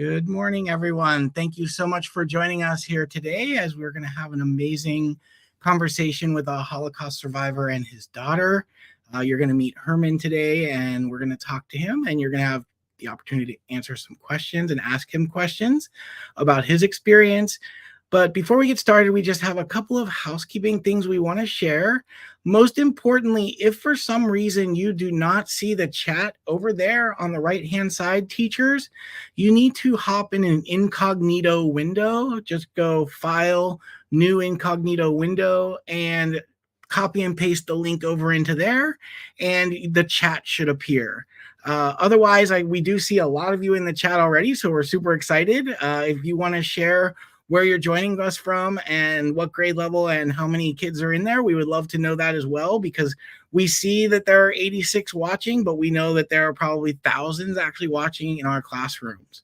Good morning, everyone. Thank you so much for joining us here today as we're going to have an amazing conversation with a Holocaust survivor and his daughter. You're going to meet Herman today, and we're going to talk to him, and you're going to have the opportunity to answer some questions and ask him questions about his experience. But before we get started, we just have a couple of housekeeping things we want to share. Most importantly, if for some reason you do not see the chat over there on the right-hand side, teachers, you need to hop in an incognito window. Just go File, New Incognito Window, and copy and paste the link over into there, and the chat should appear. Otherwise, we do see a lot of you in the chat already, so we're super excited. If you want to share where you're joining us from and what grade level and how many kids are in there, we would love to know that as well, because we see that there are 86 watching, but we know that there are probably thousands actually watching in our classrooms.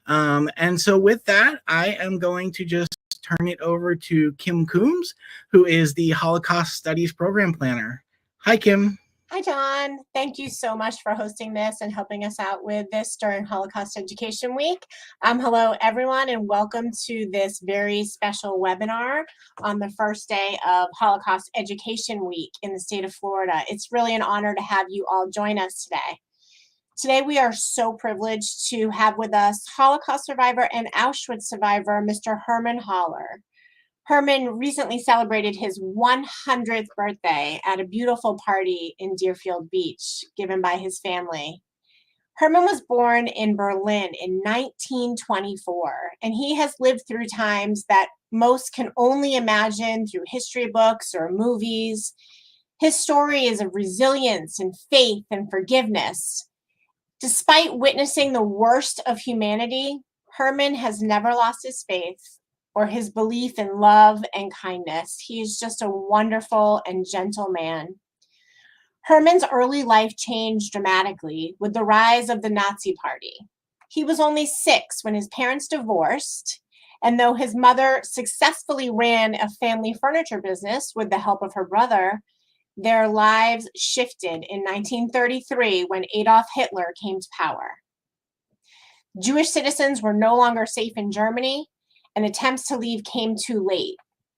And so with that, I am going to just turn it over to Kim Coombs, who is the Holocaust Studies Program Planner. Hi, Kim. Hi, John. Thank you so much for hosting this and helping us out with this during Holocaust Education Week. Hello, everyone, and welcome to this very special webinar on the first day of Holocaust Education Week in the state of Florida. It's really an honor to have you all join us today. Today, we are so privileged to have with us Holocaust survivor and Auschwitz survivor, Mr. Herman Holler. Herman recently celebrated his 100th birthday at a beautiful party in Deerfield Beach given by his family. Herman was born in Berlin in 1924, and he has lived through times that most can only imagine through history books or movies. His story is of resilience and faith and forgiveness. Despite witnessing the worst of humanity, Herman has never lost his faith or his belief in love and kindness. He is just a wonderful and gentle man. Herman's early life changed dramatically with the rise of the Nazi Party. He was only 6 when his parents divorced, and though his mother successfully ran a family furniture business with the help of her brother, their lives shifted in 1933 when Adolf Hitler came to power. Jewish citizens were no longer safe in Germany, and attempts to leave came too late.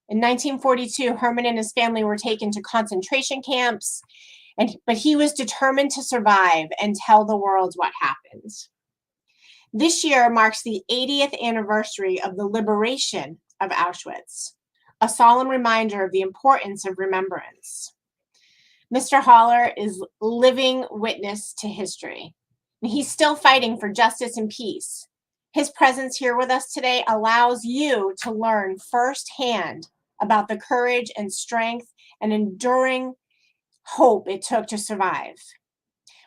In 1942, Herman and his family were taken to concentration camps, but he was determined to survive and tell the world what happened. This year marks the 80th anniversary of the liberation of Auschwitz, a solemn reminder of the importance of remembrance. Mr. Holler is living witness to history, and he's still fighting for justice and peace. His presence here with us today allows you to learn firsthand about the courage and strength and enduring hope it took to survive.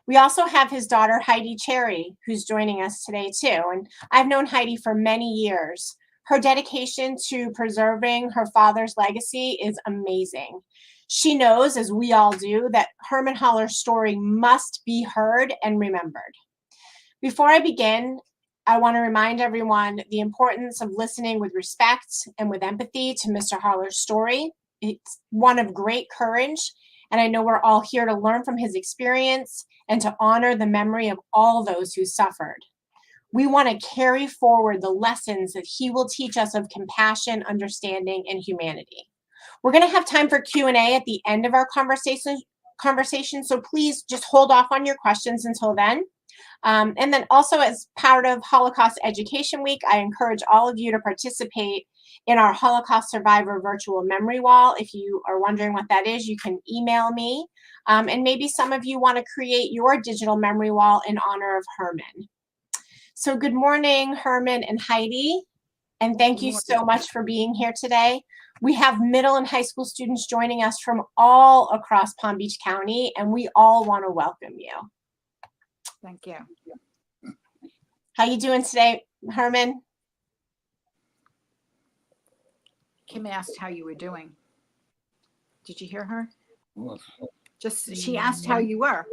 We also have his daughter, Heidi Cherry, who's joining us today too. And I've known Heidi for many years. Her dedication to preserving her father's legacy is amazing. She knows, as we all do, that Herman Holler's story must be heard and remembered. Before I begin, I want to remind everyone the importance of listening with respect and with empathy to Mr. Holler's story. It's one of great courage, and I know we're all here to learn from his experience and to honor the memory of all those who suffered. We want to carry forward the lessons that he will teach us of compassion, understanding, and humanity. We're going to have time for Q&A at the end of our conversation, so please just hold off on your questions until then. And then also, as part of Holocaust Education Week, I encourage all of you to participate in our Holocaust Survivor virtual memory wall. If you are wondering what that is, you can email me. And maybe some of you want to create your digital memory wall in honor of Herman. So good morning, Herman and Heidi. And thank you so much for being here today. We have middle and high school students joining us from all across Palm Beach County, and we all want to welcome you. Thank you. How you doing today, Herman? Kim asked how you were doing. Did you hear her? She asked how you were.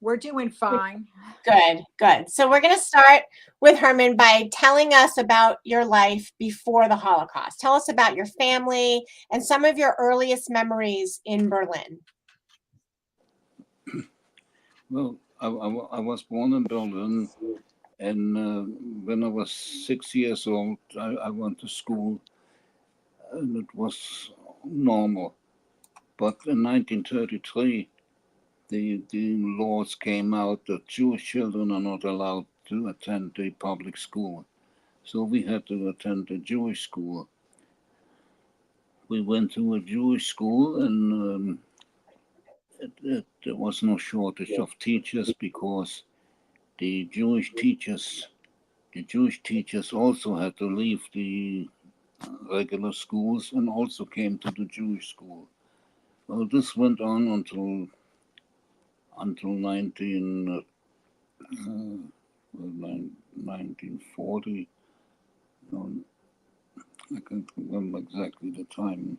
We're doing fine. Good. So we're going to start with Herman by telling us about your life before the Holocaust. Tell us about your family and some of your earliest memories in Berlin. Well, I was born in Berlin, and when I was 6 years old, I went to school, and it was normal. But in 1933, the laws came out that Jewish children are not allowed to attend the public school. So we had to attend a Jewish school. We went to a Jewish school, and there was no shortage of teachers because the Jewish teachers, the Jewish teachers also had to leave the regular schools and also came to the Jewish school. Well, this went on until 1940. No, I can't remember exactly the time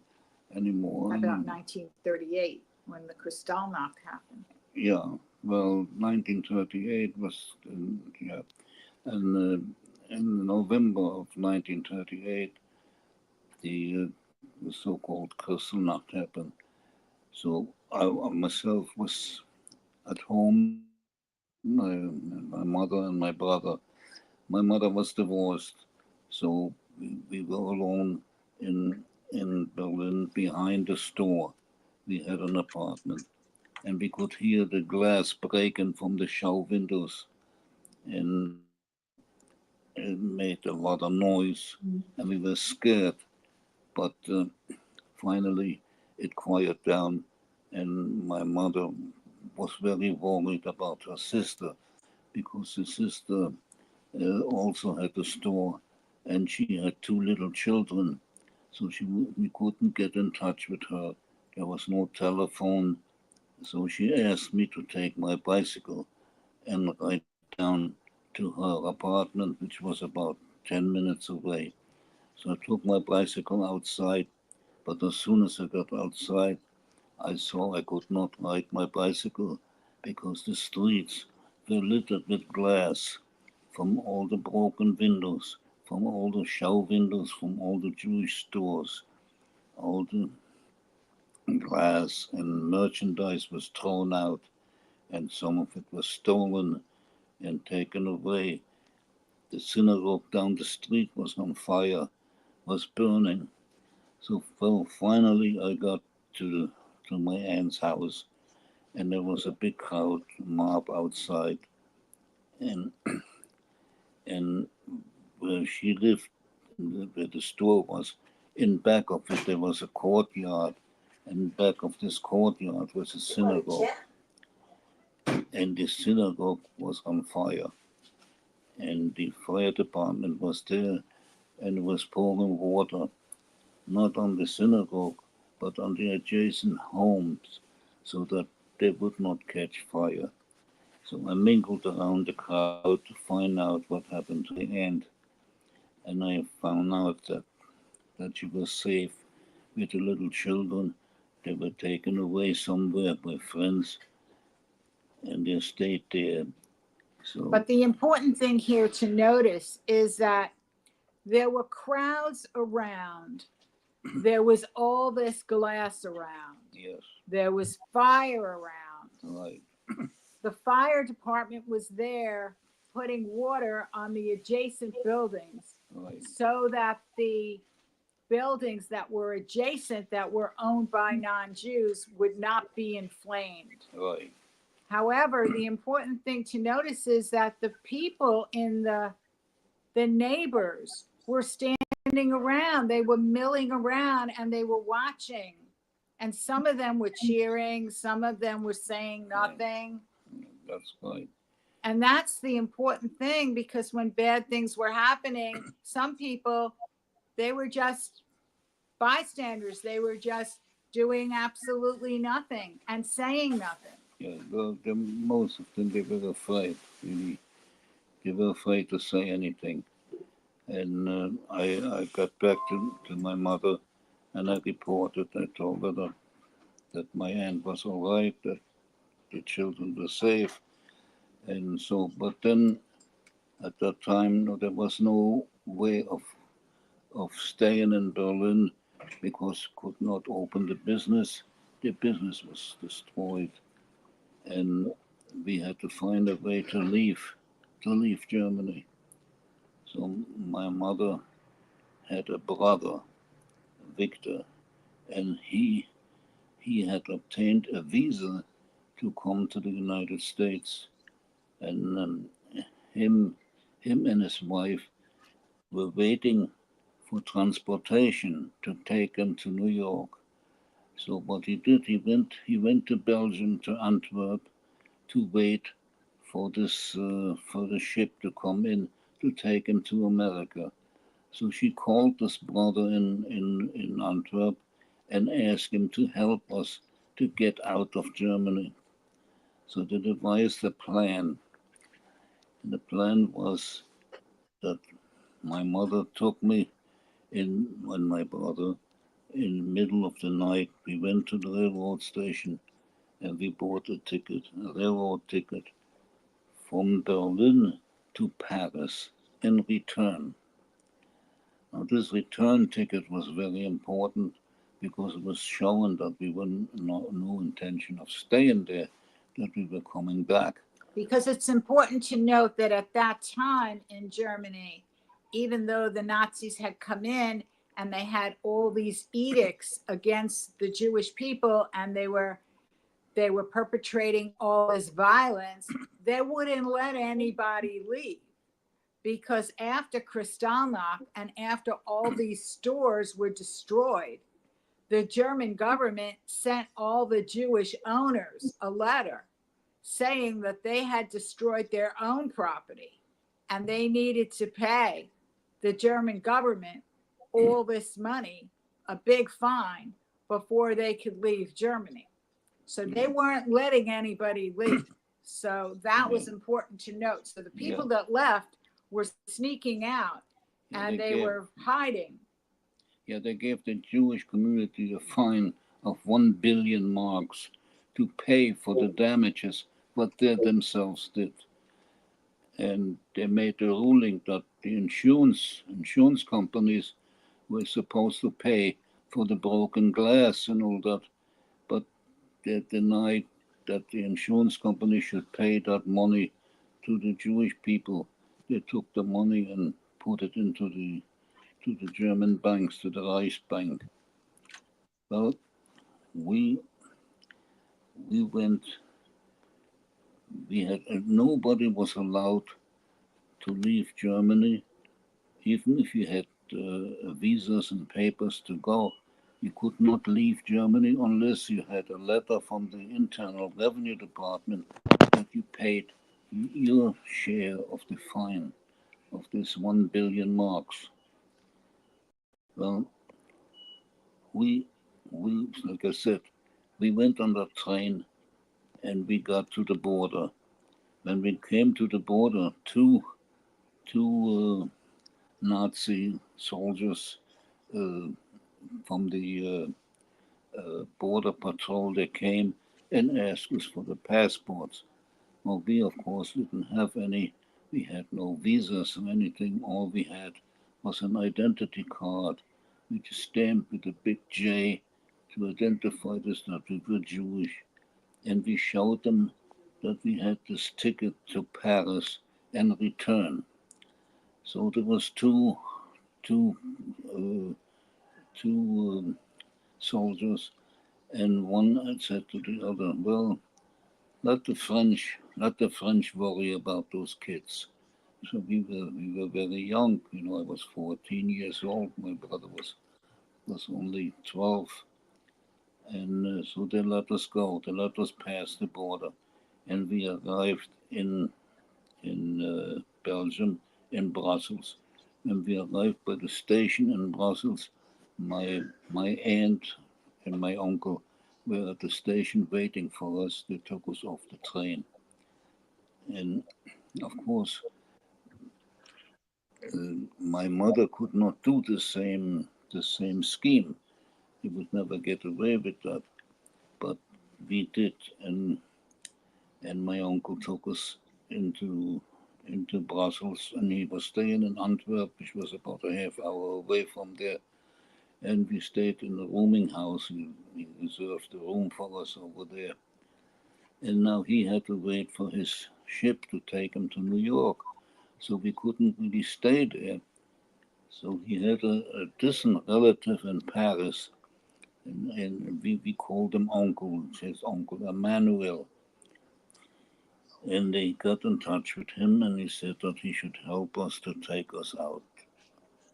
anymore. About 1938, when the Kristallnacht happened. Yeah, well, 1938 was, yeah. And in November of 1938, the so-called Kristallnacht happened. So I myself was at home, my mother and my brother. My mother was divorced, so we were alone in Berlin behind the store. We had an apartment, and we could hear the glass breaking from the show windows, and it made a lot of noise, and we were scared. But finally, it quieted down, and my mother was very worried about her sister because the sister also had a store, and she had two little children, so we couldn't get in touch with her. There was no telephone, so she asked me to take my bicycle and ride down to her apartment, which was about 10 minutes away. So I took my bicycle outside, but as soon as I got outside, I saw I could not ride my bicycle because the streets were littered with glass from all the broken windows, from all the show windows, from all the Jewish stores. All the glass and merchandise was thrown out, and some of it was stolen and taken away. The synagogue down the street was on fire, was burning. So well, finally I got to my aunt's house, and there was a big crowd, mob outside, and and where she lived, where the store was, in back of it there was a courtyard, and back of this courtyard was a synagogue, and the synagogue was on fire, and the fire department was there and was pouring water not on the synagogue but on the adjacent homes so that they would not catch fire. So I mingled around the crowd to find out what happened to the aunt, and I found out that she was safe with the little children. They were taken away somewhere by friends, and they stayed there. So, But the important thing here to notice is that there were crowds around. There was all this glass around. yes, There was fire around. right, The fire department was there putting water on the adjacent buildings right, so that the buildings that were adjacent, that were owned by non-Jews, would not be inflamed. right, However, the important thing to notice is that the people in the neighbors were standing around, they were milling around, and they were watching. And some of them were cheering, some of them were saying nothing. that's right, And that's the important thing, because when bad things were happening, some people, they were just bystanders. They were just doing absolutely nothing and saying nothing. yeah, most of them, they were afraid, really, they were afraid to say anything. And I got back to my mother, and I reported, I told her that my aunt was all right, that the children were safe. And so, but then at that time, no, there was no way of staying in Berlin because could not open the business. The business was destroyed. And we had to find a way to leave Germany. So my mother had a brother, Victor, and he had obtained a visa to come to the United States, and him and his wife were waiting for transportation to take him to New York. So what he did, he went to Belgium, to Antwerp, to wait for for the ship to come in to take him to America. So she called this brother in Antwerp and asked him to help us to get out of Germany. So they devised a plan. And the plan was that my mother took me in, and my brother, in the middle of the night. We went to the railroad station and we bought a railroad ticket from Berlin to Paris in return. Now, this return ticket was very important because it was showing that we were no intention of staying there, that we were coming back. Because it's important to note that at that time in Germany, even though the Nazis had come in and they had all these edicts against the Jewish people, and they were perpetrating all this violence, they wouldn't let anybody leave. Because after Kristallnacht and after all these stores were destroyed, the German government sent all the Jewish owners a letter saying that they had destroyed their own property and they needed to pay the German government all this money, a big fine, before they could leave Germany. So they weren't letting anybody leave. So that was important to note. So the people that left were sneaking out and they were hiding. Yeah, they gave the Jewish community a fine of 1 billion marks to pay for the damages what they themselves did. And they made a ruling that the insurance companies were supposed to pay for the broken glass and all that, but they denied that the insurance company should pay that money to the Jewish people. They took the money and put it into the German banks, to the Reichsbank. Well, we went. We had nobody was allowed to leave Germany, even if you had visas and papers to go. You could not leave Germany unless you had a letter from the Internal Revenue Department that you paid your share of the fine of this 1 billion marks. Well, we, like I said, we went on the train and we got to the border. When we came to the border, two Nazi soldiers from the border patrol, they came and asked us for the passports. Well, we of course didn't have any. We had no visas or anything. All we had was an identity card, which is stamped with a big J to identify us that we were Jewish. And we showed them that we had this ticket to Paris and return. So there was two soldiers, and one had said to the other, "Well, let the French worry about those kids." So we were very young. I was 14 years old. My brother was only 12, and so they let us go. They let us pass the border, and we arrived in Belgium, in Brussels. When we arrived by the station in Brussels, my aunt and my uncle were at the station waiting for us. They took us off the train, and of course, my mother could not do the same scheme. He would never get away with that, but we did, and my uncle took us into Brussels, and he was staying in Antwerp, which was about a half hour away from there. And we stayed in the rooming house. He reserved a room for us over there. and now he had to wait for his ship to take him to New York. So we couldn't really stay there. So he had a distant relative in Paris, and we called him Uncle, his Uncle Emmanuel. And they got in touch with him, and he said that he should help us to take us out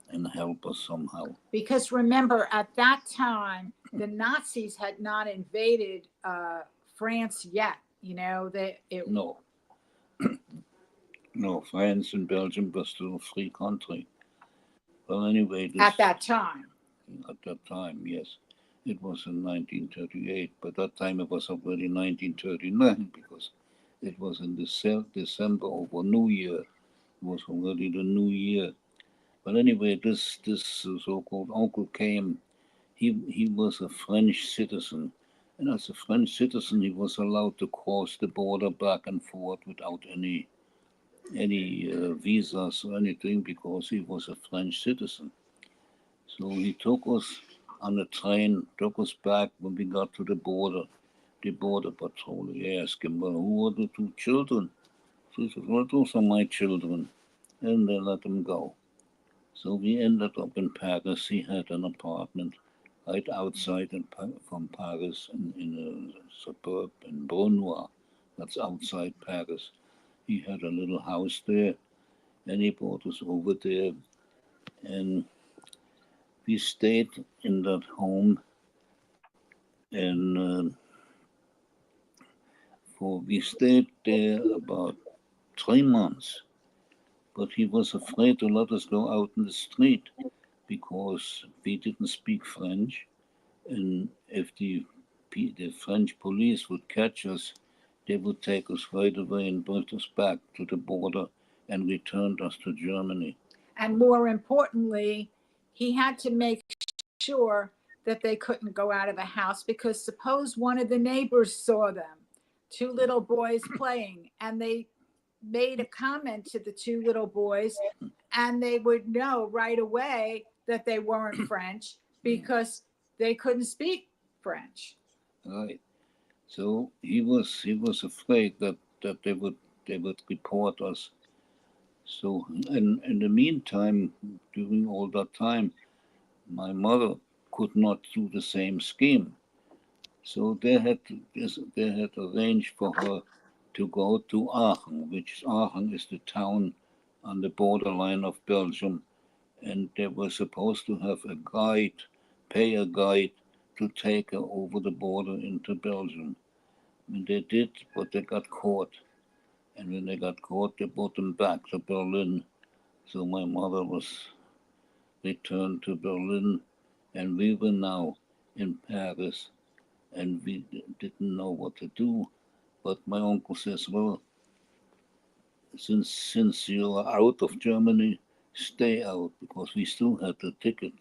and help us somehow. Because remember, at that time, the Nazis had not invaded France yet. You know, No, no, France and Belgium were still a free country. Well, anyway, at that time. At that time, yes. It was in 1938. By that time, it was already 1939 because it was in December over New Year. It was already the New Year. But anyway, this so-called uncle came. He was a French citizen, and as a French citizen, he was allowed to cross the border back and forth without any visas or anything because he was a French citizen. So he took us on the train, took us back when we got to the border patrol. He asked him, well, who are the two children? So he said, well, those are my children. And they let him go. So we ended up in Paris. He had an apartment right outside from Paris in a suburb in Brunois. That's outside Paris. He had a little house there, and he brought us over there. And we stayed in that home, and we stayed there about 3 months. But he was afraid to let us go out in the street because we didn't speak French, and if the French police would catch us, they would take us right away and bring us back to the border and return us to Germany. And more importantly, he had to make sure that they couldn't go out of the house, because suppose one of the neighbors saw them, two little boys playing, and they made a comment to the two little boys, and they would know right away that they weren't French because they couldn't speak French. Right. So he was afraid that they would report us. So in the meantime, during all that time, my mother could not do the same scheme. So they had arranged for her to go to Aachen, which Aachen is the town on the borderline of Belgium, and they were supposed to have pay a guide to take her over the border into Belgium. And they did, but they got caught. And when they got caught, they brought them back to Berlin. So my mother was returned to Berlin, and we were now in Paris, and we didn't know what to do. But my uncle says, well, since you're out of Germany, stay out, because we still had the ticket.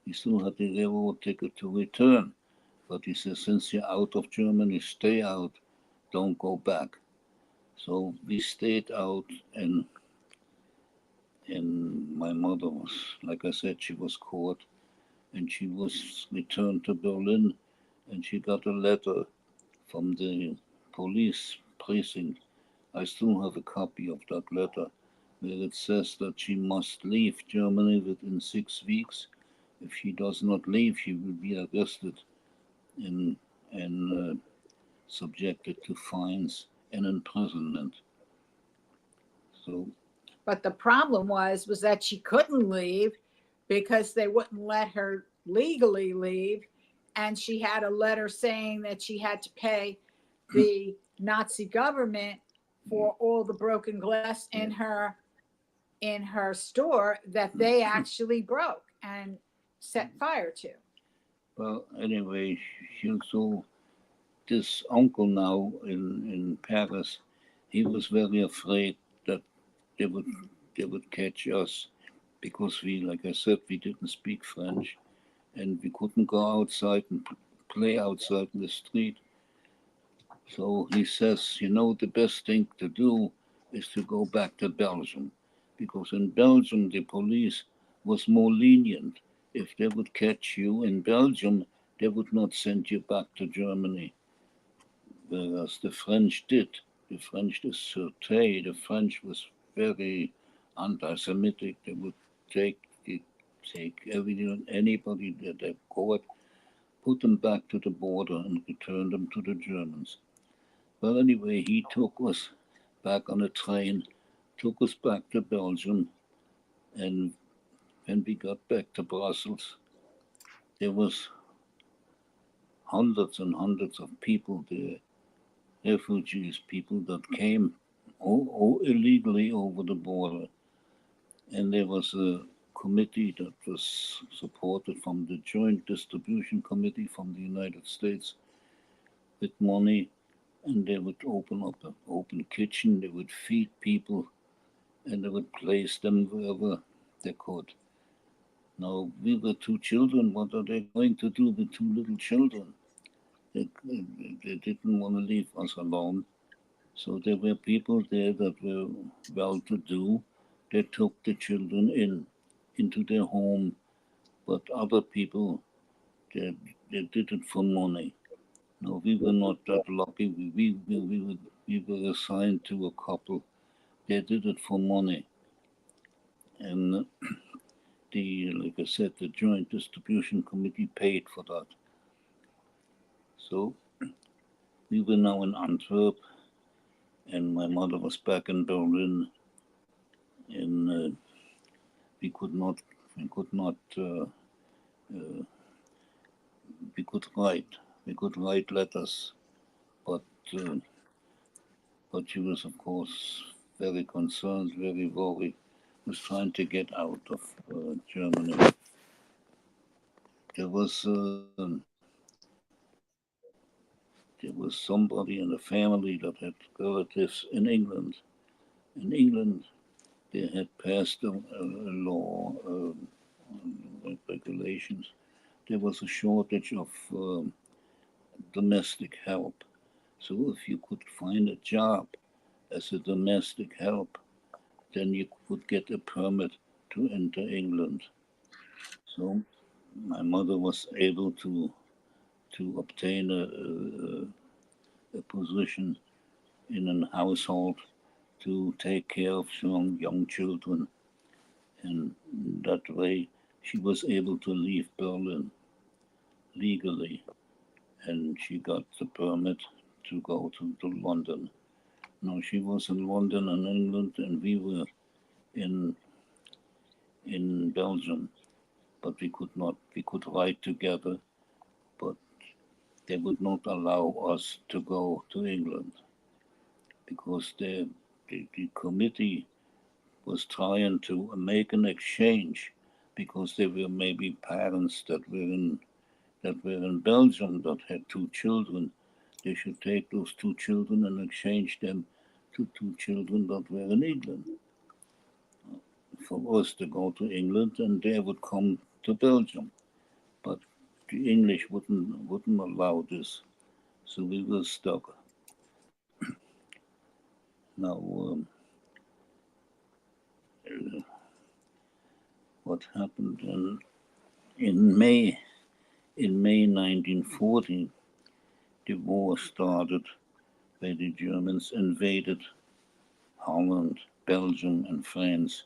We still had the railroad ticket to return. But he says, since you're out of Germany, stay out, don't go back. So we stayed out, and my mother was, like I said, she was caught, and she was returned to Berlin, and she got a letter from the police precinct. I still have a copy of that letter, where it says that she must leave Germany within 6 weeks. If she does not leave, she will be arrested and subjected to fines and imprisonment. So, but the problem was that she couldn't leave because they wouldn't let her legally leave, and she had a letter saying that she had to pay the Nazi government for all the broken glass in her store that they actually broke and set fire to. well, anyway, so this uncle now in Paris, he was very afraid that they would catch us because we, like I said, we didn't speak French, and we couldn't go outside and play outside in the street. So he says, the best thing to do is to go back to Belgium, because in Belgium the police was more lenient. If they would catch you in Belgium, they would not send you back to Germany. whereas the French did. The French, the Sûreté, the French was very anti-Semitic. They would take anybody that they caught, put them back to the border and return them to the Germans. Well, anyway, he took us back on a train, took us back to Belgium, and when we got back to Brussels, there was hundreds and hundreds of people there, refugees, people that came illegally over the border. And there was a committee that was supported from the Joint Distribution Committee from the United States with money, and they would open up an open kitchen, they would feed people, and they would place them wherever they could. Now, we were two children. What are they going to do with two little children? They didn't want to leave us alone. So there were people there that were well to do. They took the children into their home, but other people, they did it for money. No, we were not that lucky. We were assigned to a couple. They did it for money. And like I said, the Joint Distribution Committee paid for that. So we were now in Antwerp, and my mother was back in Berlin, and we could not we could write letters, but she was of course very concerned, very worried, was trying to get out of Germany. There was somebody in the family that had relatives in England. In England, they had passed a law, regulations. There was a shortage of domestic help. So if you could find a job as a domestic help, then you could get a permit to enter England. So my mother was able to obtain a position in a household to take care of some young children, and that way she was able to leave Berlin legally, and she got the permit to go to London. Now she was in London and England, and we were in Belgium, but we could ride together, but they would not allow us to go to England because the committee was trying to make an exchange, because there were maybe parents that were in Belgium that had two children. They should take those two children and exchange them to two children that were in England, for us to go to England, and they would come to Belgium. But the English wouldn't allow this, so we were stuck. Now, what happened in May 1940? The war started, where the Germans invaded Holland, Belgium, and France.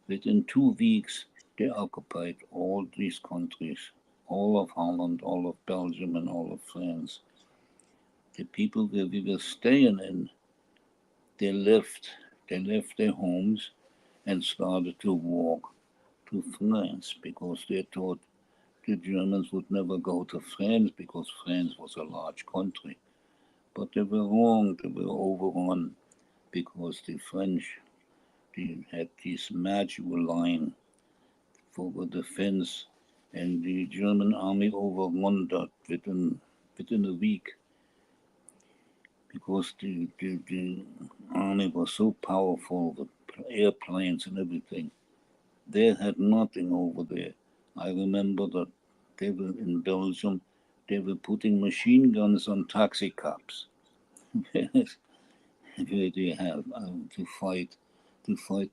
Within 2 weeks, they occupied all these countries, all of Holland, all of Belgium, and all of France. The people where we were staying in, they left their homes and started to walk to France, because they thought the Germans would never go to France because France was a large country. But they were wrong, they were overrun, because the French had this magical line for the defense, and the German army overrun that within a week, because the army was so powerful with airplanes and everything. They had nothing over there. I remember that they were in Belgium, they were putting machine guns on taxi cabs. Where they have to fight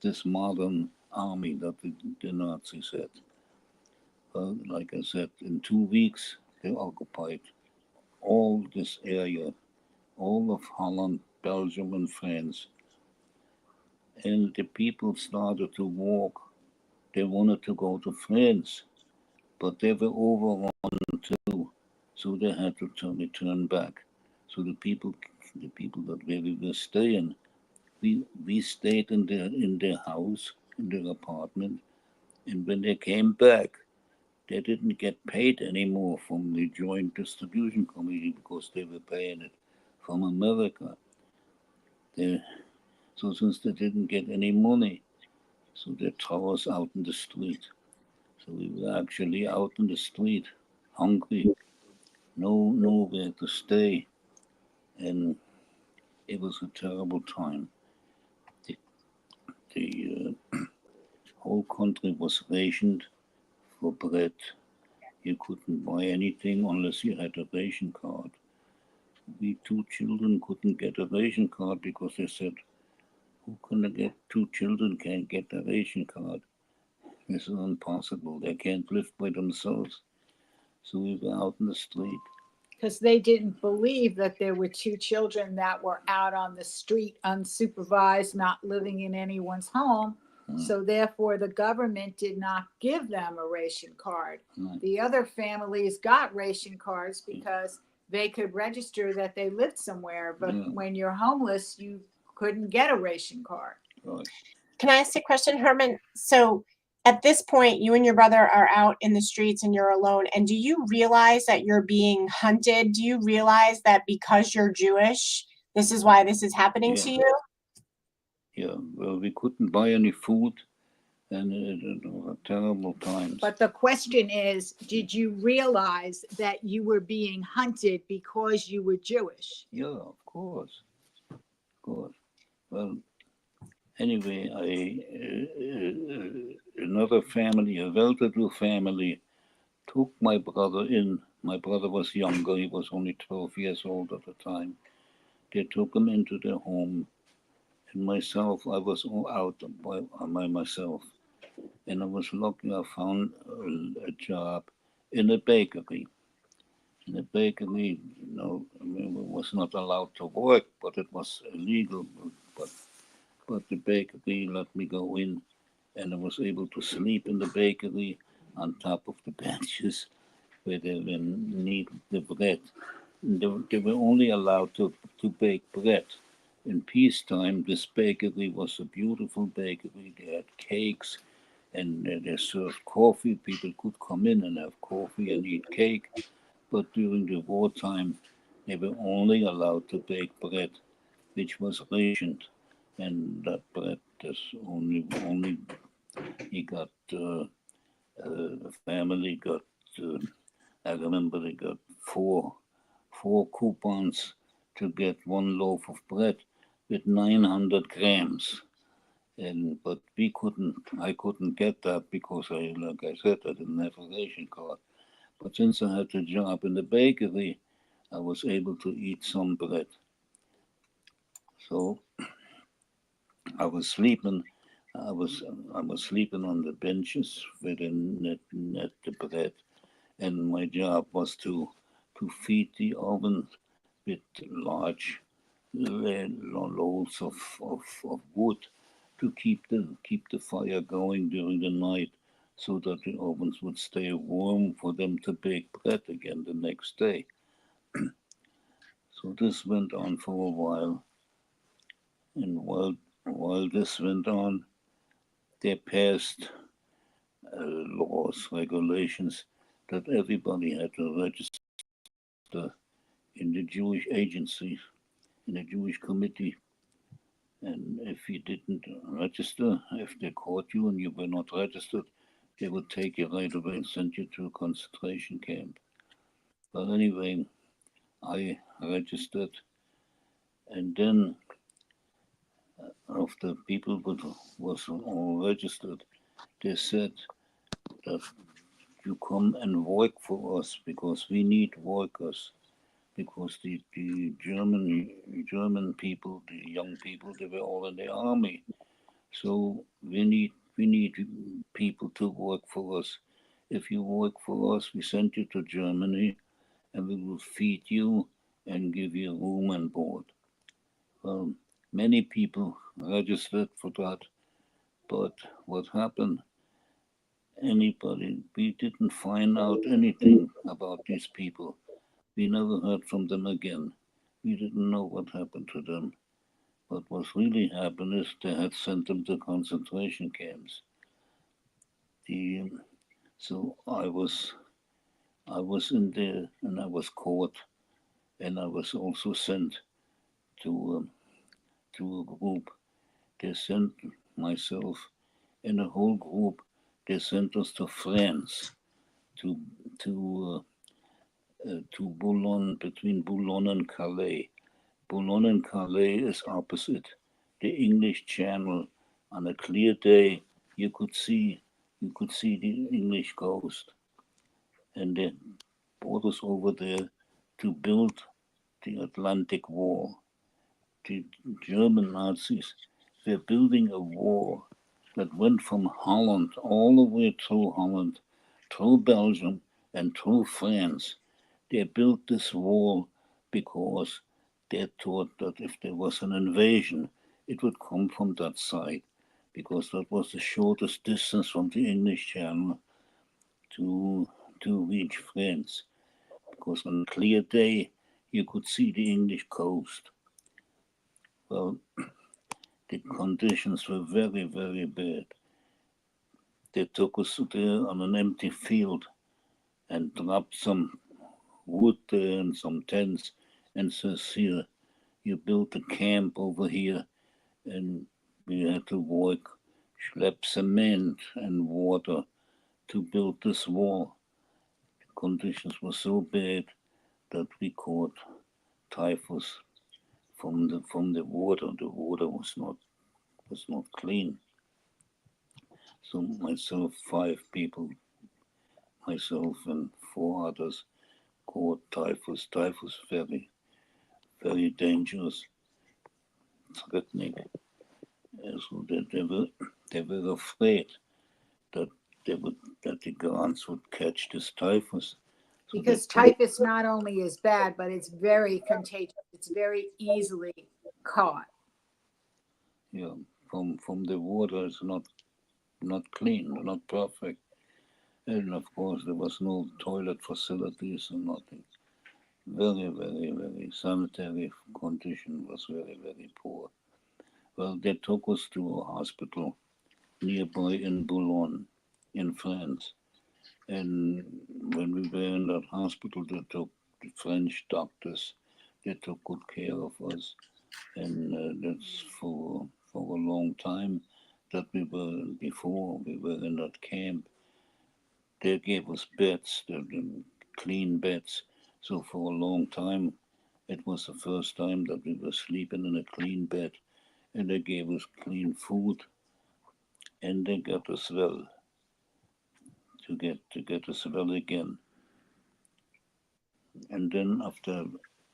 this modern army that the Nazis had. Well, like I said, in 2 weeks they occupied all this area all of Holland, Belgium, and France. And the people started to walk. They wanted to go to France, but they were overrun too, so they had to return back. So the people that we were staying, we stayed in their house, in their apartment, and when they came back, they didn't get paid anymore from the Joint Distribution Committee because they were paying it from America. So since they didn't get any money, so they throw us out in the street. So we were actually out in the street, hungry, nowhere to stay, and it was a terrible time. The whole country was rationed for bread. You couldn't buy anything unless you had a ration card. We two children couldn't get a ration card because they said, "Who can get? Two children can't get a ration card. This is impossible. They can't live by themselves." So we were out in the street. Because they didn't believe that there were two children that were out on the street unsupervised, not living in anyone's home. So therefore, the government did not give them a ration card. The other families got ration cards because they could register that they lived somewhere. But when you're homeless, you couldn't get a ration card. Right. Can I ask a question, Herman? So at this point, you and your brother are out in the streets and you're alone. And do you realize that you're being hunted? Do you realize that because you're Jewish, this is why this is happening to you? Yeah, well, we couldn't buy any food, and it was a terrible times. But the question is, did you realize that you were being hunted because you were Jewish? Yeah, of course. Well, anyway, another family, a well-to-do family, took my brother in. My brother was younger; he was only 12 years old at the time. They took him into their home, and myself, I was all out by myself. And I was lucky; I found a job in a bakery. In a bakery, I mean, we was not allowed to work, but it was illegal. But the bakery let me go in, and I was able to sleep in the bakery on top of the benches where they kneaded the bread. They were only allowed to bake bread. In peacetime, this bakery was a beautiful bakery. They had cakes and they served coffee. People could come in and have coffee and eat cake. But during the wartime, they were only allowed to bake bread, which was rationed. And that bread is only he got, the family got, I remember they got four coupons to get one loaf of bread with 900 grams. But I couldn't get that because like I said, I didn't have a ration card. But since I had a job in the bakery, I was able to eat some bread. So I was sleeping. I was sleeping on the benches where they net the bread, and my job was to feed the oven with large loads of wood to keep the fire going during the night, so that the ovens would stay warm for them to bake bread again the next day. So this went on for a while, and while this went on, they passed laws, regulations that everybody had to register in the Jewish agency, in the Jewish committee. And if you didn't register, if they caught you and you were not registered, they would take you right away and send you to a concentration camp. But anyway, I registered, and then after people was all registered, they said that you come and work for us because we need workers. Because the German people, the young people, they were all in the army. So we need people to work for us. If you work for us, we send you to Germany, and we will feed you, and give you room and board. Well, many people registered for that, but what happened? We didn't find out anything about these people. We never heard from them again. We didn't know what happened to them. But what really happened is they had sent them to concentration camps. The, so I was in there and I was caught, and I was also sent to to a group. They sent myself and a whole group. They sent us to France, to to to Boulogne, between Boulogne and Calais. Boulogne and Calais is opposite the English Channel. On a clear day, you could see the English coast, and they brought us over there to build the Atlantic Wall. The German Nazis were building a wall that went from Holland all the way through Holland, through Belgium, and through France. They built this wall because they thought that if there was an invasion, it would come from that side, because that was the shortest distance from the English Channel to reach France. Because on a clear day, you could see the English coast. Well, the conditions were very, very bad. They took us there on an empty field and dropped some wood there and some tents and says, here, you built a camp over here, and we had to work, schlep cement and water to build this wall. The conditions were so bad that we caught typhus from the water. The water was not clean. So myself, 5 people, myself and 4 others caught typhus. Typhus very, very dangerous, threatening. So they were afraid that that the guards would catch this typhus. So Because typhus not only is bad, but it's very contagious. It's very easily caught. Yeah, from the water is not clean, not perfect, and of course there was no toilet facilities and nothing. Very, very, very sanitary condition was very, very poor. Well, they took us to a hospital nearby in Boulogne, in France. And when we were in that hospital, they took the French doctors. They took good care of us, and that's for a long time that before we were in that camp. They gave us beds, clean beds. So for a long time, it was the first time that we were sleeping in a clean bed, and they gave us clean food, and they got us well to get us well again. And then after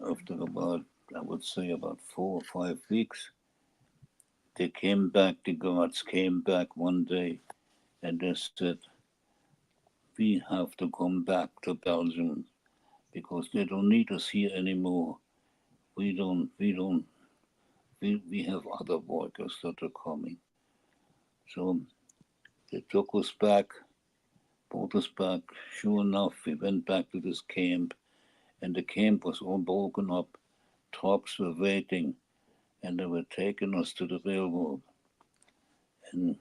about, I would say, about 4 or 5 weeks, they came back. The guards came back one day, and they said, "We have to come back to Belgium because they don't need us here anymore. We have other workers that are coming." So they took us back, brought us back. Sure enough, we went back to this camp, and the camp was all broken up. Trucks were waiting, and they were taking us to the railroad. And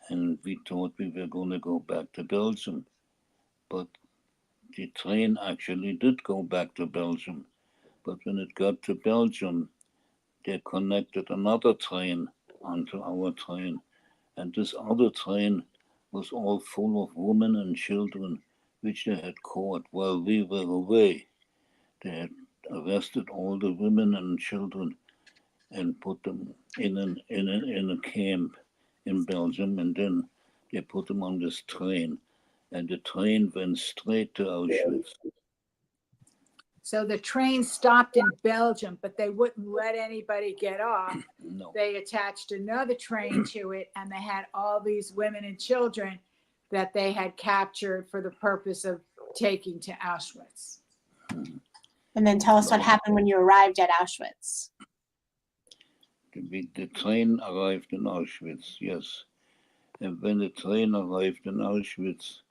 and we thought we were going to go back to Belgium, but the train actually did go back to Belgium. But when it got to Belgium, they connected another train onto our train, and this other train was all full of women and children, which they had caught while we were away. They had arrested all the women and children and put them in a camp in Belgium, and then they put them on this train, and the train went straight to Auschwitz. So the train stopped in Belgium, but they wouldn't let anybody get off. No, They attached another train to it, and they had all these women and children that they had captured for the purpose of taking to Auschwitz. And then tell us what happened when you arrived at Auschwitz. The train arrived in Auschwitz, yes. And when the train arrived in Auschwitz,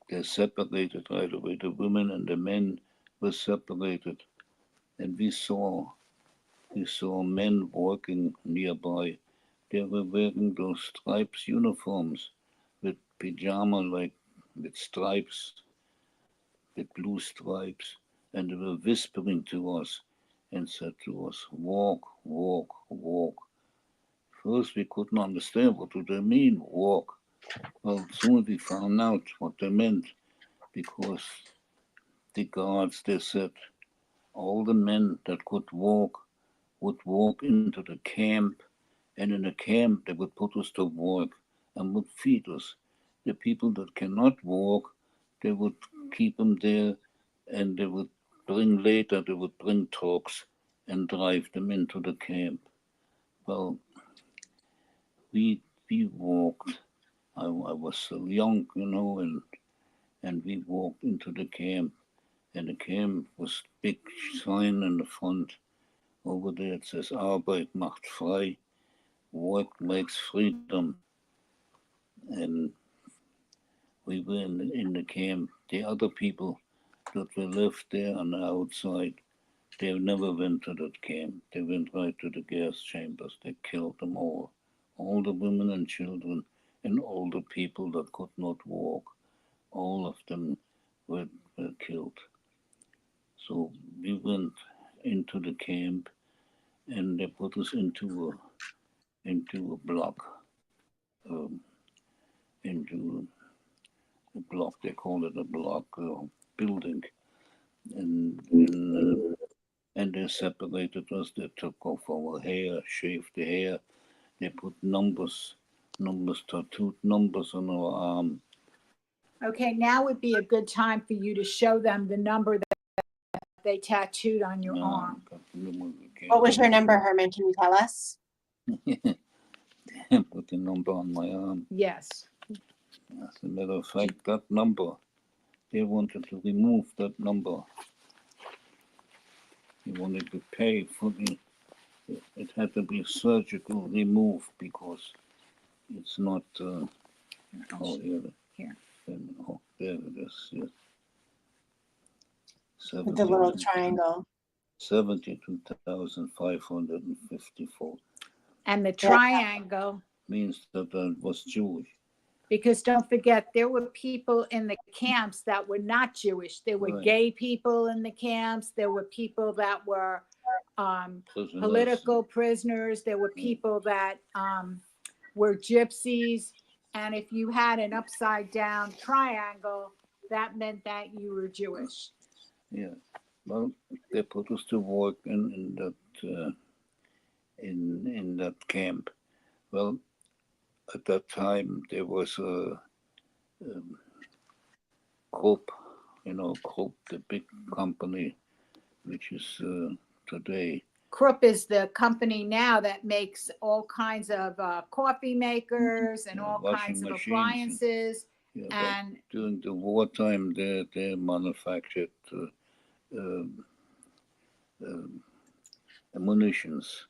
they separated right away. The women and the men were separated. And we saw men walking nearby. They were wearing those stripes uniforms with pajama, like with stripes, with blue stripes. And they were whispering to us and said to us, walk, walk, walk. First, we couldn't understand what do they mean, walk. Well, soon we found out what they meant, because the guards, they said, all the men that could walk would walk into the camp, and in the camp they would put us to work and would feed us. The people that cannot walk, they would keep them there, and they would bring trucks and drive them into the camp. Well, we walked. I was so young, and we walked into the camp, and the camp was big sign in the front. Over there it says Arbeit macht frei, work makes freedom. And we were in the camp. The other people that were left there on the outside, they never went to that camp. They went right to the gas chambers. They killed them all the women and children, and all the people that could not walk. All of them were killed. So we went into the camp, and they put us into a block, um, into a block. They call it a block building, and they separated us. They took off our hair, shaved the hair. They put numbers, tattooed numbers on our arm. Okay, now would be a good time for you to show them the number that they tattooed on your arm. What was your number, Herman? Can you tell us? Put the number on my arm. Yes. As a matter of fact, that number, they wanted to remove that number. They wanted to pay for it had to be surgical remove, because it's not, Here. Oh, there it is, yes. With the little triangle. 72,554. And the triangle, Means that I was Jewish. because don't forget, there were people in the camps that were not Jewish. There were Right. gay people in the camps. There were people that were Prisoners. political prisoners. There were people that were gypsies. And if you had an upside down triangle, that meant that you were Jewish. Yeah. Well, they put us to work in that camp. Well, at that time there was a Krupp, Krupp, the big company, which is today. Krupp is the company now that makes all kinds of coffee makers and all kinds of appliances. Yeah, and during the wartime, they manufactured munitions.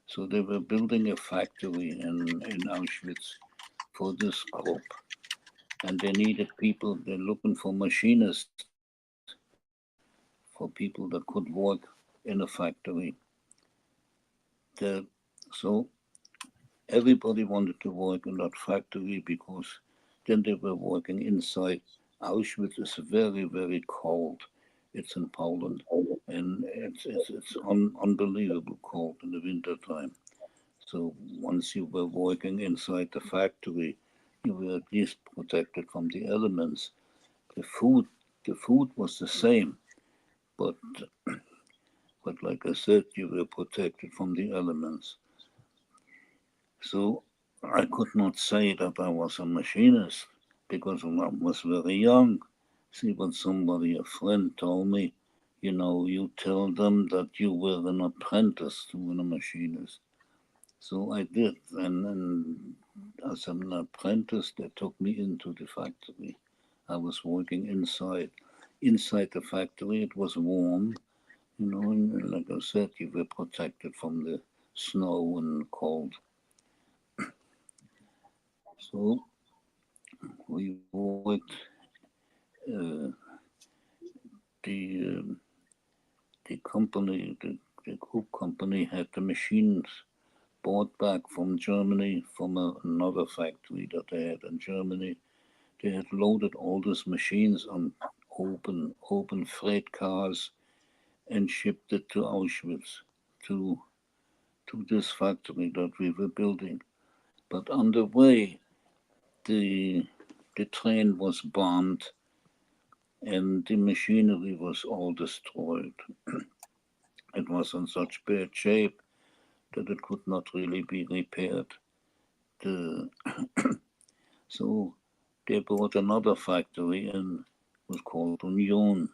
So they were building a factory in Auschwitz for this group, and they needed people. They're looking for machinists, for people that could work in a factory. So everybody wanted to work in that factory, because then they were working inside. Auschwitz is very, very cold. It's in Poland, and it's unbelievable cold in the wintertime. So once you were working inside the factory, you were at least protected from the elements. The food was the same, but like I said, you were protected from the elements. So I could not say that I was a machinist, because I was very young. See, but a friend told me, you tell them that you were an apprentice to a machinist. So I did, and as an apprentice, they took me into the factory. I was working inside. inside the factory it was warm, and like I said, you were protected from the snow and cold. So we worked. Uh, the the company, the group company, had the machines bought back from Germany from another factory that they had in Germany. They had loaded all these machines on open freight cars and shipped it to Auschwitz, to this factory that we were building. But on the way, the train was bombed and the machinery was all destroyed. It was in such bad shape that it could not really be repaired. The, so they bought another factory and was called Union,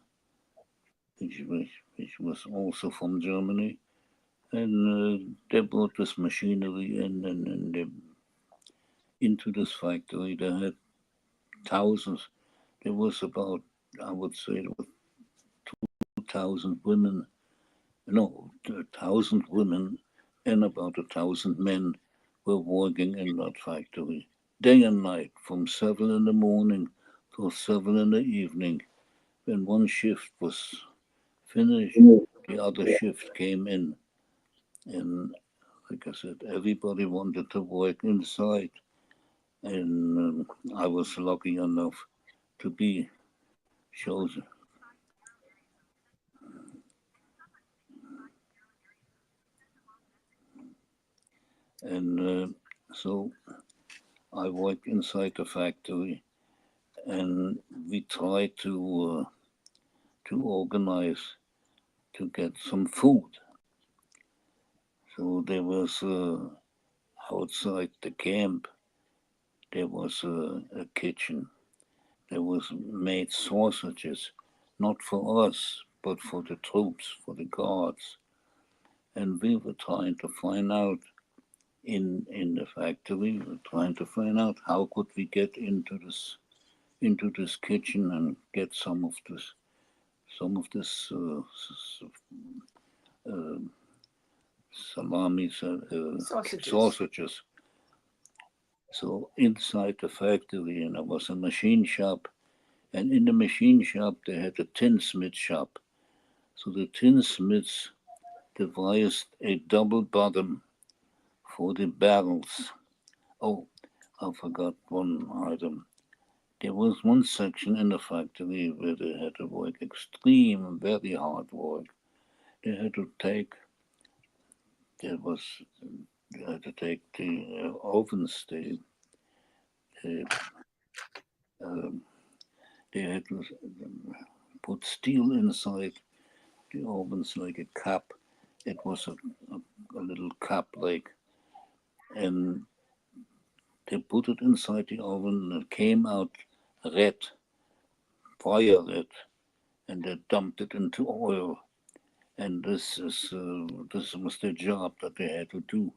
which was also from Germany. And they brought this machinery and they, into this factory. They had thousands. There was about, I would say, there was 2,000 women. No, 1,000 women and about 1,000 men were working in that factory day and night from 7 in the morning till 7 in the evening. When one shift was finished, the other shift came in. And like I said, everybody wanted to work inside. And I was lucky enough to be chosen. And so I worked inside the factory, and we tried to organize to get some food. So there was outside the camp, there was a kitchen. There was made sausages, not for us, but for the troops, for the guards. And we were trying to find out in the factory, we were trying to find out how could we get into this kitchen and get some of this uh, salamis, sausages. So inside the factory, and there was a machine shop, and in the machine shop they had a tinsmith shop. So the tinsmiths devised a double bottom for the barrels. Oh, I forgot one item. There was one section in the factory where they had to work extreme, very hard work. They had to take, there was, they had to take the ovens, they, um, they had to put steel inside the ovens like a cup. It was a little cup like, and they put it inside the oven and it came out red, fire red, and they dumped it into oil. And this was the job that they had to do.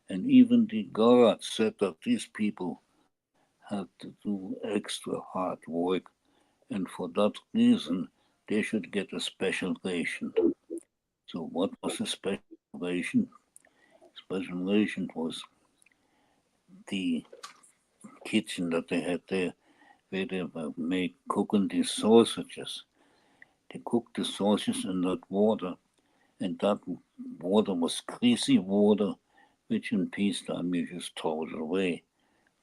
And even the guards said that these people had to do extra hard work, and for that reason, they should get a special ration. So, what was the special ration? Special ration was the kitchen that they had there, where they were cooking these sausages. They cooked the sausages in that water, and that water was greasy water, which in peacetime you just throw it away.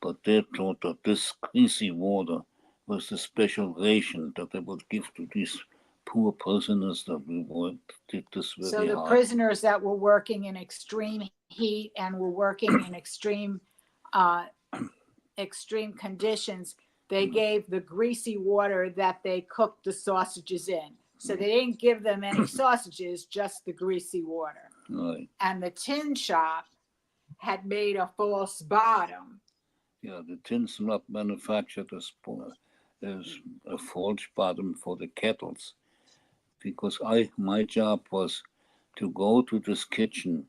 But they thought that this greasy water was the special ration that they would give to these poor prisoners that we did this very So the hard. prisoners that were working in extreme heat and were working in extreme conditions, they gave the greasy water that they cooked the sausages in. So they didn't give them any sausages, just the greasy water. Right. And the tin shop had made a false bottom. Yeah, the tin slab manufactured as a false bottom for the kettles, because my job was to go to this kitchen.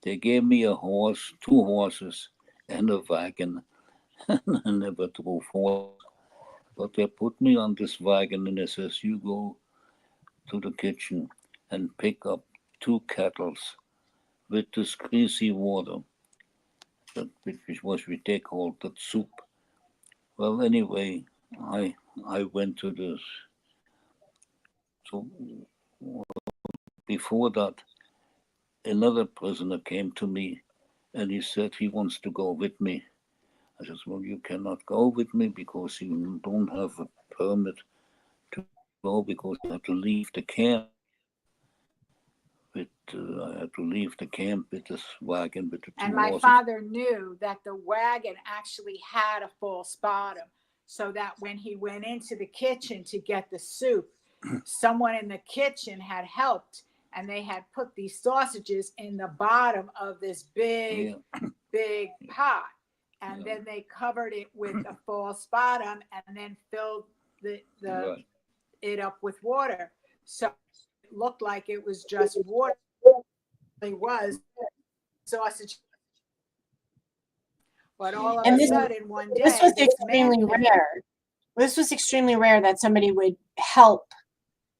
They gave me a horse, 2 horses, and a wagon, and I never drove horse. But they put me on this wagon and they says, you go to the kitchen and pick up 2 kettles with this greasy water, which was what they called the soup. Well, anyway, I went to this. So before that, another prisoner came to me and he said he wants to go with me. I said, well, you cannot go with me because you don't have a permit to go because I had to leave the camp. I had to leave the camp with this wagon with the 2 And my horses. father knew that the wagon actually had a false bottom, so that when he went into the kitchen to get the soup, someone in the kitchen had helped, and they had put these sausages in the bottom of this big pot. And then they covered it with a false bottom and then filled it up with water. So it looked like it was just water. It was sausage. But all of And a this- sudden, one day, This was this extremely man rare. This was extremely rare that somebody would help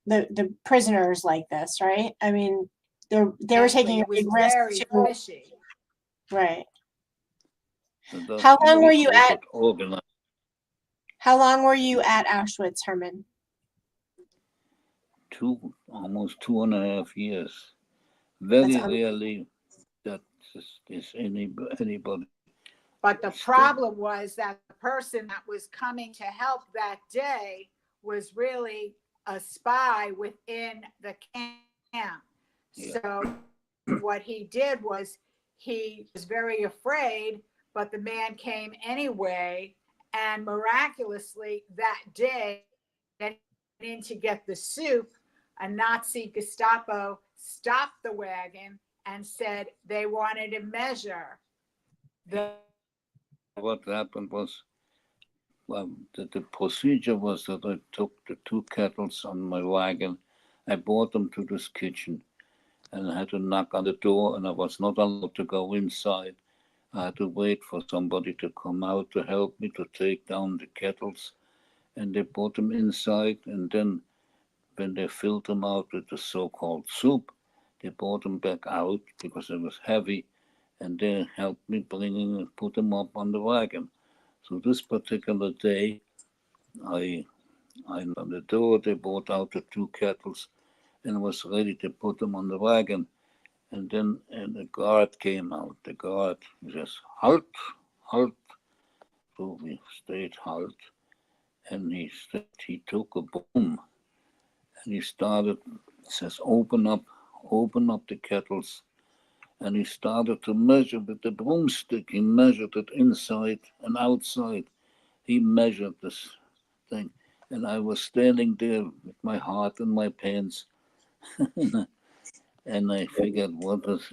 the prisoners like this, right? I mean, they were taking a it was big risk very to, fishy. right? So How long were you was at? organized. How long were you at Auschwitz, Herman? Almost 2.5 years. Very That's rarely that is anybody. But the problem was that the person that was coming to help that day was really a spy within the camp. Yeah. So what he did was he was very afraid, but the man came anyway. And miraculously that day, in to get the soup, a Nazi Gestapo stopped the wagon and said they wanted to measure What happened was, well, the procedure was that I took the 2 kettles on my wagon, I brought them to this kitchen, and I had to knock on the door, and I was not allowed to go inside. I had to wait for somebody to come out to help me to take down the kettles, and they brought them inside, and then when they filled them out with the so-called soup, they brought them back out because it was heavy, and they helped me bring and put them up on the wagon. So this particular day, I on the door, they brought out the 2 kettles and was ready to put them on the wagon. And then the guard came out. The guard says, halt, halt. So we stayed halt. And he took a broom and he started, says, open up the kettles. And he started to measure with the broomstick. He measured it inside and outside. He measured this thing. And I was standing there with my heart in my pants. And I figured, this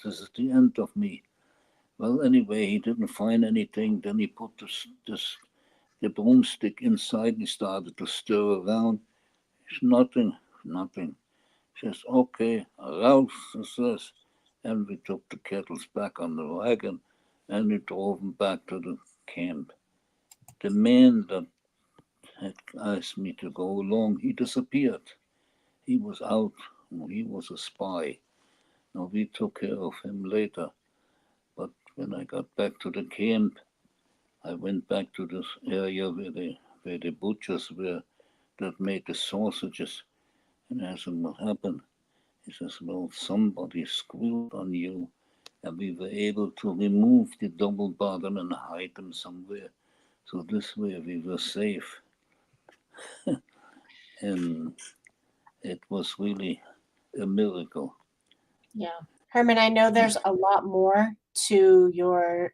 is the end of me. Well, anyway, he didn't find anything. Then he put the broomstick inside. He started to stir around. It's nothing. Says, okay, arouse, says. And we took the kettles back on the wagon and we drove them back to the camp. The man that had asked me to go along, he disappeared. He was out. He was a spy. Now, we took care of him later. But when I got back to the camp, I went back to this area where the butchers were that made the sausages. And I asked him what happened. He says, well, somebody screwed on you, and we were able to remove the double bottom and hide them somewhere. So this way we were safe. And it was really a miracle. Yeah. Herman, I know there's a lot more to your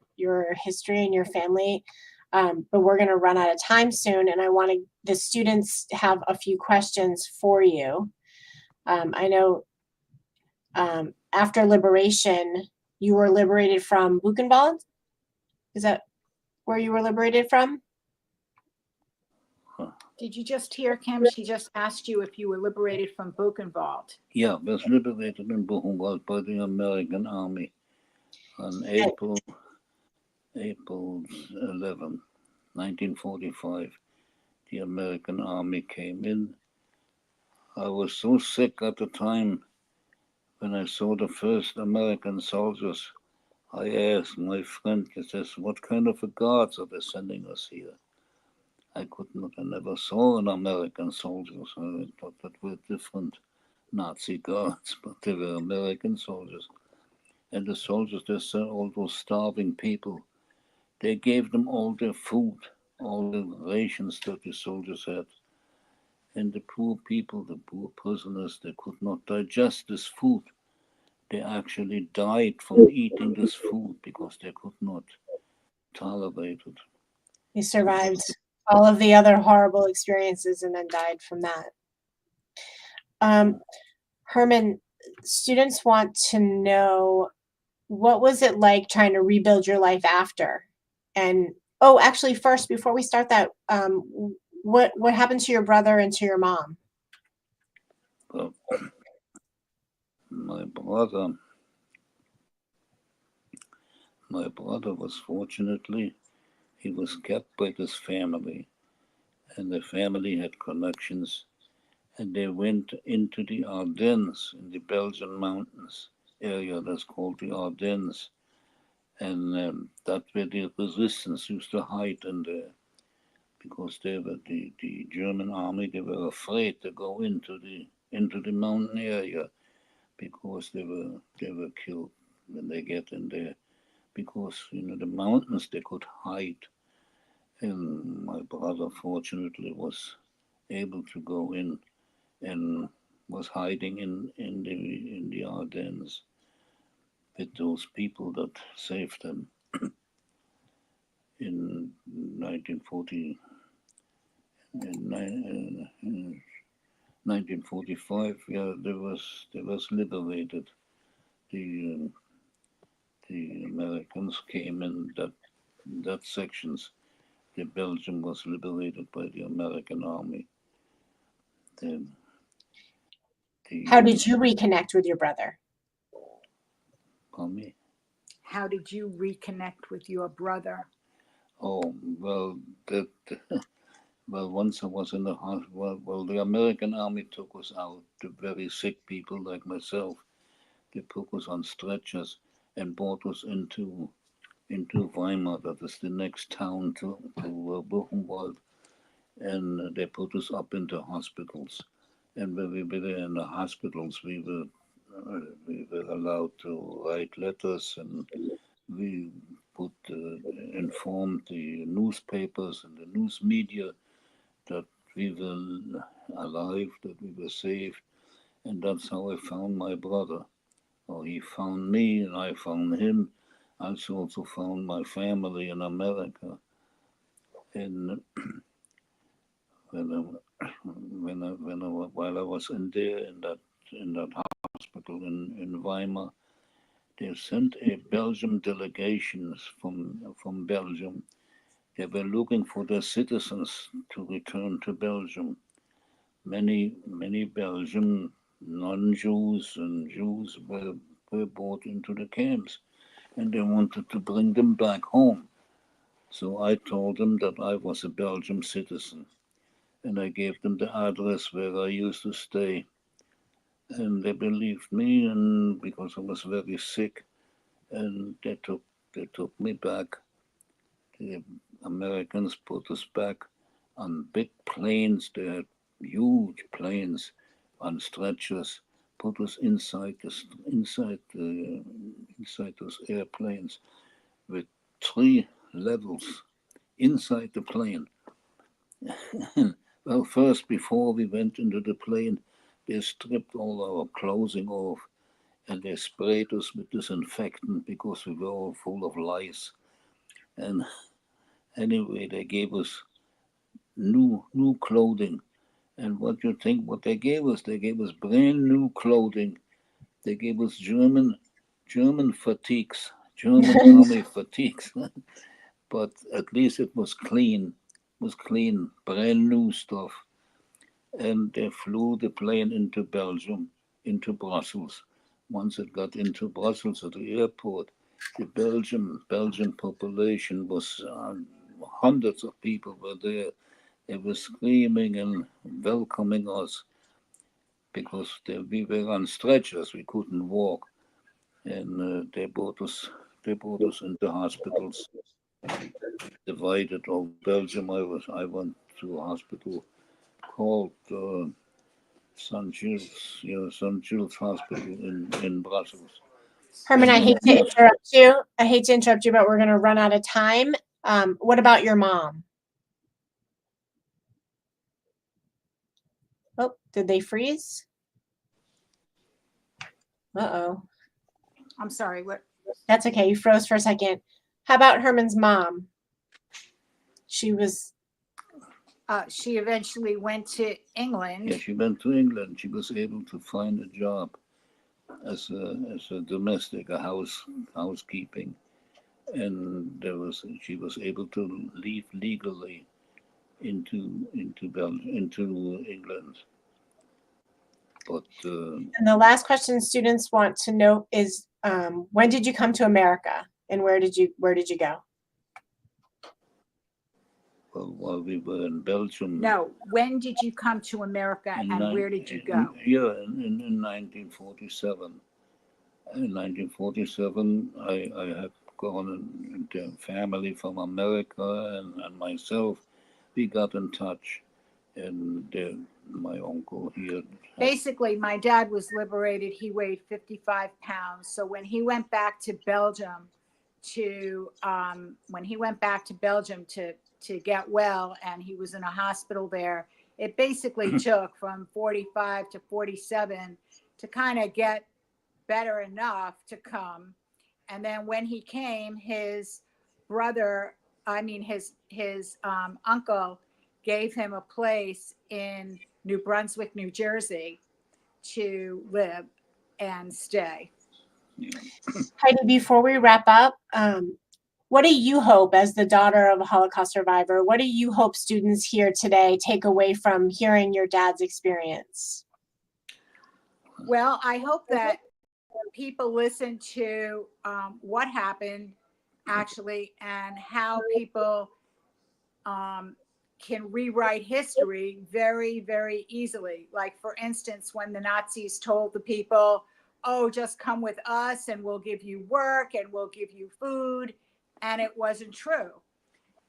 history and your family, but we're going to run out of time soon, and I want the students have a few questions for you. I know after liberation, you were liberated from Buchenwald. Is that where you were liberated from? Did you just hear, Kim? She just asked you if you were liberated from Buchenwald. Yeah, was liberated in Buchenwald by the American Army on April 11, 1945. the American army came in. I was so sick at the time when I saw the first American soldiers. I asked my friend, he says, what kind of a guards are they sending us here? I never saw an American soldiers. I thought that were different Nazi guards, but they were American soldiers. And the soldiers, they saw all those starving people. They gave them all their food, all the rations that the soldiers had. And the poor people, the poor prisoners, they could not digest this food. They actually died from eating this food because they could not tolerate it. He survived all of the other horrible experiences and then died from that. Herman, students want to know, what was it like trying to rebuild your life after? And actually, first, before we start that, what happened to your brother and to your mom? Well, my brother was fortunately, he was kept by his family, and the family had connections, and they went into the Ardennes in the Belgian mountains area that's called the Ardennes, and that's where the resistance used to hide in there, because they were the German army. They were afraid to go into the mountain area because they were killed when they get in there, because the mountains they could hide. And my brother fortunately was able to go in and was hiding in the Ardennes with those people that saved him in 1940. In 1945, yeah, they was liberated. The the Americans came in that sections. The Belgium was liberated by the American army. How did you reconnect with your brother? Army. How did you reconnect with your brother? Oh well, once I was in the hospital. Well, the American army took us out. The very sick people like myself, they put us on stretchers and brought us into Weimar. That is the next town to Buchenwald, and they put us up into hospitals. And when we were in the hospitals, we were allowed to write letters, and we informed the newspapers and the news media that we were alive, that we were saved, and that's how I found my brother. Or he found me, and I found him. I also found my family in America. And while I was in there in that hospital in Weimar, they sent a Belgian delegations from Belgium. They were looking for their citizens to return to Belgium. Many Belgian non-Jews and Jews were brought into the camps, and they wanted to bring them back home. So I told them that I was a Belgian citizen, and I gave them the address where I used to stay. And they believed me, and because I was very sick, and they took me back. The Americans put us back on big planes. They had huge planes on stretchers. Put us inside those airplanes with 3 levels inside the plane. Well, first, before we went into the plane, they stripped all our clothing off, and they sprayed us with disinfectant because we were all full of lice. And anyway, they gave us new clothing. And what you think? What they gave us? They gave us brand new clothing. They gave us German fatigues, German army fatigues. But at least it was clean. It was clean, brand new stuff. And they flew the plane into Belgium, into Brussels. Once it got into Brussels at the airport, the Belgian population was hundreds of people were there. They were screaming and welcoming us because we were on stretchers. We couldn't walk, and they brought us into hospitals divided over Belgium. I went to a hospital called St. Gilles, St. Gilles Hospital in Brussels. Herman, I hate to interrupt you. I hate to interrupt you, but we're going to run out of time. What about your mom? Oh, did they freeze? Uh-oh. I'm sorry, what? That's okay. You froze for a second. How about Herman's mom? She Eventually went to England. Yeah, she went to England. She was able to find a job as a domestic, housekeeping, and she was able to leave legally into England. But and the last question students want to know is, when did you come to America, and where did you go? well, while we were in Belgium, No, when did you come to America and where did you go? In 1947. In 1947, I had gone into family from America, and myself, we got in touch, and my uncle here. Basically, my dad was liberated. He weighed 55 pounds. So when he went back to Belgium to get well, and he was in a hospital there, it basically took from 45 to 47 to kind of get better enough to come. And then when he came, his uncle gave him a place in New Brunswick, New Jersey to live and stay. Yeah. Heidi, before we wrap up, what do you hope, as the daughter of a Holocaust survivor, what do you hope students here today take away from hearing your dad's experience? Well, I hope that people listen to what happened actually, and how people can rewrite history very, very easily. Like, for instance, when the Nazis told the people, oh, just come with us and we'll give you work and we'll give you food. And it wasn't true.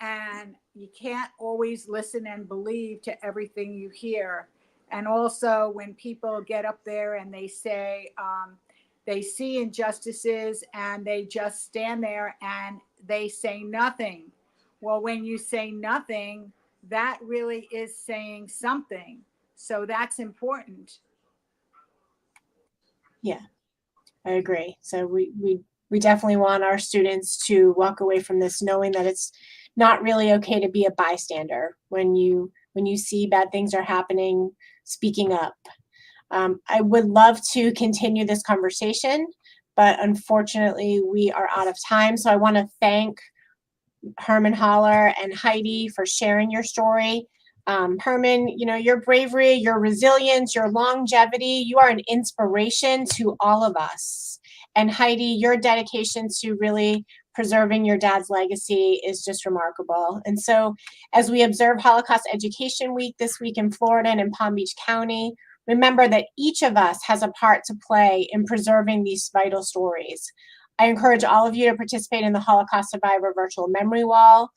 And you can't always listen and believe to everything you hear. And also, when people get up there and they say, they see injustices and they just stand there and they say nothing. Well, when you say nothing, that really is saying something. So that's important. Yeah, I agree. So we definitely want our students to walk away from this knowing that it's not really okay to be a bystander. When you see bad things are happening, speaking up. I would love to continue this conversation, but unfortunately we are out of time. So I want to thank Herman Holler and Heidi for sharing your story. Herman, your bravery, your resilience, your longevity, you are an inspiration to all of us. And Heidi, your dedication to really preserving your dad's legacy is just remarkable. And so as we observe Holocaust Education Week this week in Florida and in Palm Beach County, remember that each of us has a part to play in preserving these vital stories. I encourage all of you to participate in the Holocaust Survivor Virtual Memory Wall,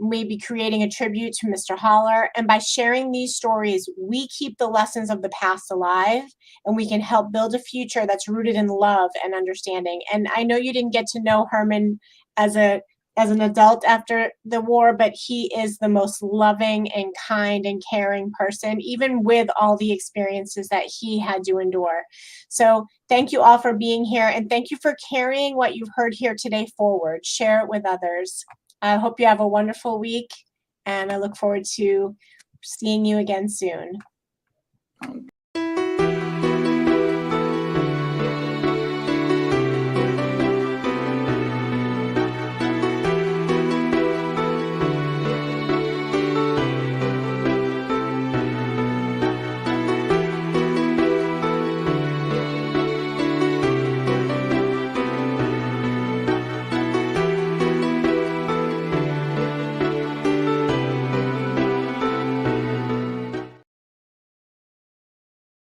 maybe creating a tribute to Mr. Holler. And by sharing these stories, we keep the lessons of the past alive, and we can help build a future that's rooted in love and understanding. And I know you didn't get to know Herman as an adult after the war, but he is the most loving and kind and caring person, even with all the experiences that he had to endure. So thank you all for being here, and thank you for carrying what you've heard here today forward. Share it with others. I hope you have a wonderful week, and I look forward to seeing you again soon.